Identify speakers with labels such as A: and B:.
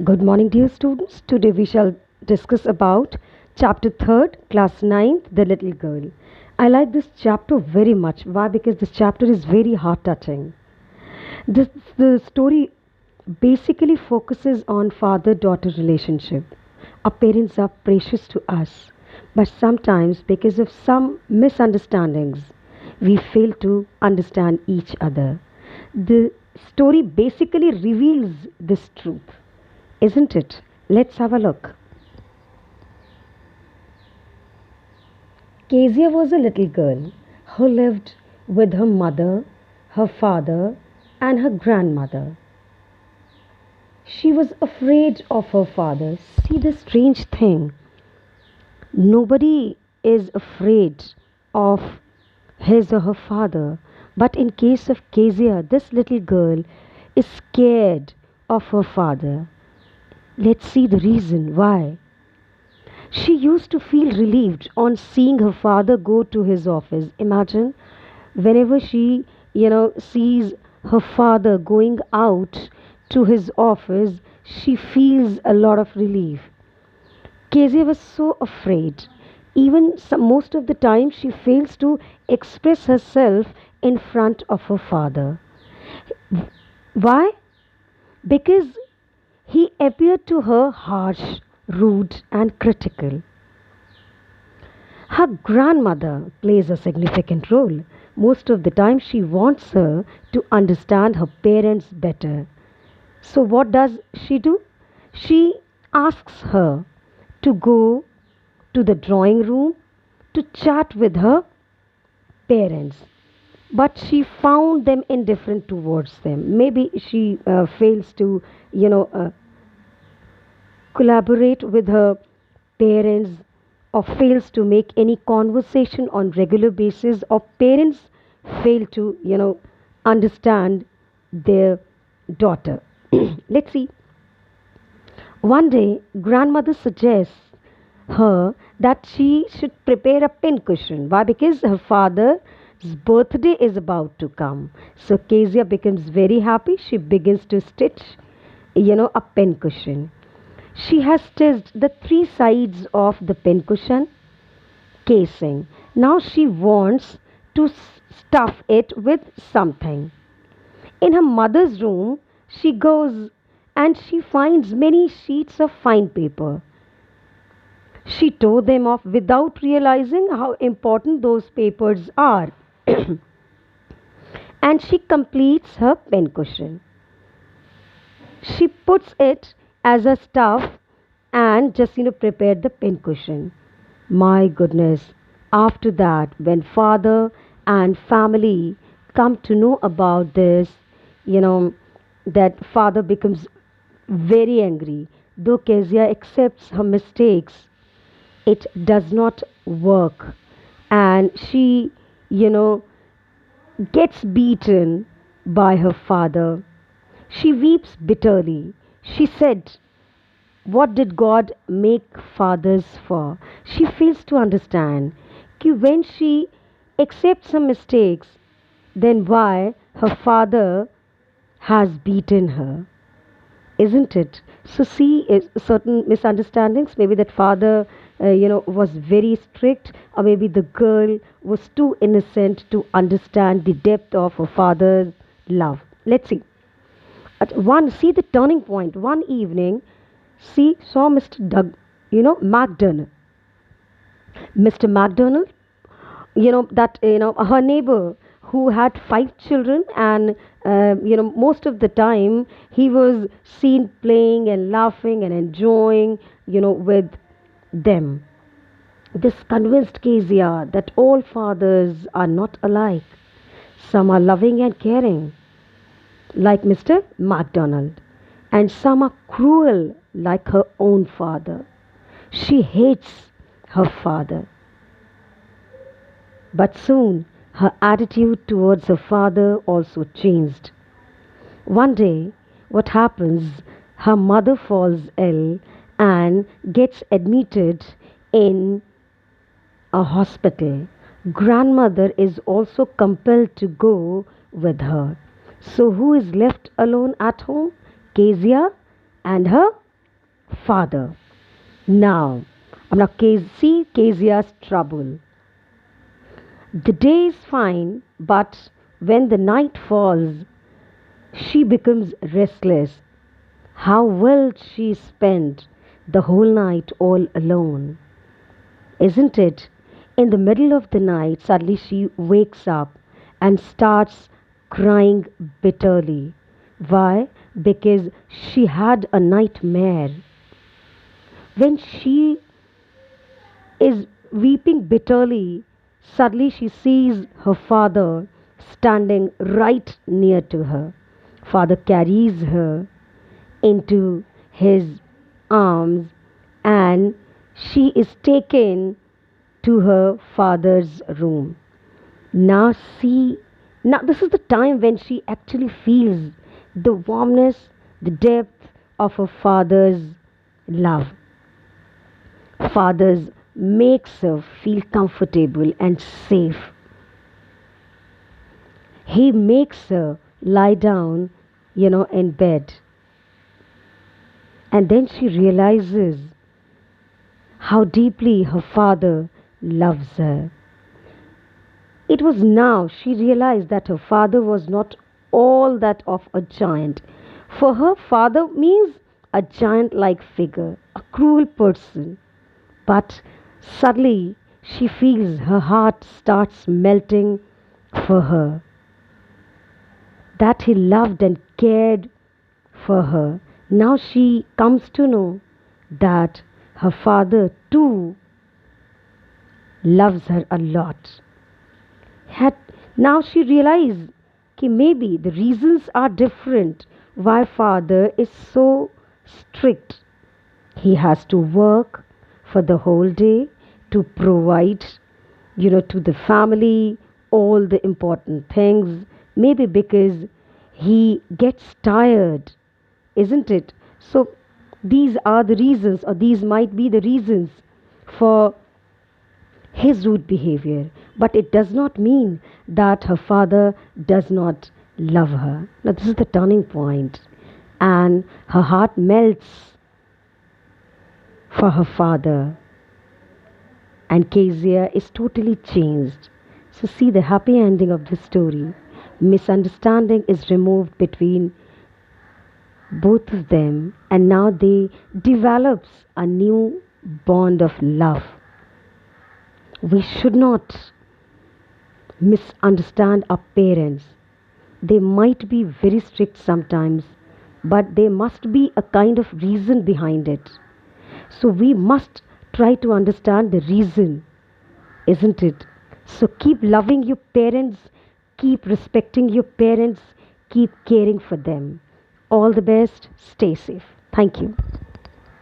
A: Good morning, dear students. Today we shall discuss about chapter 3rd, class ninth, The Little Girl. I like this chapter very much. Why? Because this chapter is very heart touching. The story basically focuses on father-daughter relationship. Our parents are precious to us, but sometimes because of some misunderstandings, we fail to understand each other. The story basically reveals this truth, isn't it? Let's have a look. Kezia was a little girl who lived with her mother, her father, and her grandmother. She was afraid of her father. See the strange thing. Nobody is afraid of his or her father. But in case of Kezia, this little girl is scared of her father. Let's see the reason why. She used to feel relieved on seeing her father go to his office. Imagine whenever she sees her father going out to his office, she feels a lot of relief. Kezia was so afraid. Even most of the time, she fails to express herself in front of her father. Why? Because he appeared to her harsh, rude, and critical. Her grandmother plays a significant role. Most of the time, she wants her to understand her parents better. So, what does she do? She asks her to go to the drawing room to chat with her parents. But she found them indifferent towards them. Maybe she fails to, you know, uh, collaborate with her parents or fails to make any conversation on regular basis, or parents fail to understand their daughter. Let's see. One day grandmother suggests her that she should prepare a pin cushion. Why? Because her father's birthday is about to come. So Kezia becomes very happy. She begins to stitch a pin cushion. She has stitched the three sides of the pincushion casing. Now she wants to stuff it with something. In her mother's room, she goes and she finds many sheets of fine paper. She tore them off without realizing how important those papers are. And she completes her pincushion. She puts it as a stuff and just prepared the pincushion. My goodness. After that, when father and family come to know about this, you know, that father becomes very angry. Though Kezia accepts her mistakes, it does not work. And she, you know, gets beaten by her father. She weeps bitterly. She said, what did God make fathers for? She fails to understand that when she accepts her mistakes, then why her father has beaten her, isn't it? So see, certain misunderstandings. Maybe that father, was very strict, or maybe the girl was too innocent to understand the depth of her father's love. Let's see. See the turning point. One evening, she saw Mr. McDonald. Mr. McDonald, her neighbor who had five children, and most of the time he was seen playing and laughing and enjoying, with them. This convinced Kezia that all fathers are not alike. Some are loving and caring, like Mr. MacDonald, and some are cruel, like her own father. She hates her father. But soon her attitude towards her father also changed. One day, what happens? Her mother falls ill and gets admitted in a hospital. Grandmother is also compelled to go with her. So, who is left alone at home? Kezia and her father. Now see Kezia's trouble. The day is fine, but when the night falls, she becomes restless. How will she spend the whole night all alone? Isn't it? In the middle of the night, suddenly she wakes up and starts crying bitterly. Why? Because she had a nightmare. When she is weeping bitterly, suddenly she sees her father standing right near to her. Father carries her into his arms and she is taken to her father's room. Now, see, now this is the time when she actually feels the warmness, the depth of her father's love. Father's makes her feel comfortable and safe. He makes her lie down, in bed. And then she realizes how deeply her father loves her. It was now she realized that her father was not all that of a giant. For her, father means a giant like figure, a cruel person. But suddenly she feels her heart starts melting for her. That he loved and cared for her. Now she comes to know that her father too loves her a lot. Had, now she realized that maybe the reasons are different why father is so strict. He has to work for the whole day to provide, to the family all the important things. Maybe because he gets tired, isn't it? So these are the reasons, or these might be the reasons for his rude behavior. But it does not mean that her father does not love her. Now, this is the turning point, and her heart melts for her father, and Kezia is totally changed. So, see the happy ending of the story. Misunderstanding is removed between both of them, and now they develops a new bond of love. We should not misunderstand our parents. They might be very strict sometimes, but there must be a kind of reason behind it. So we must try to understand the reason, isn't it? So keep loving your parents, keep respecting your parents, keep caring for them. All the best, stay safe. Thank you.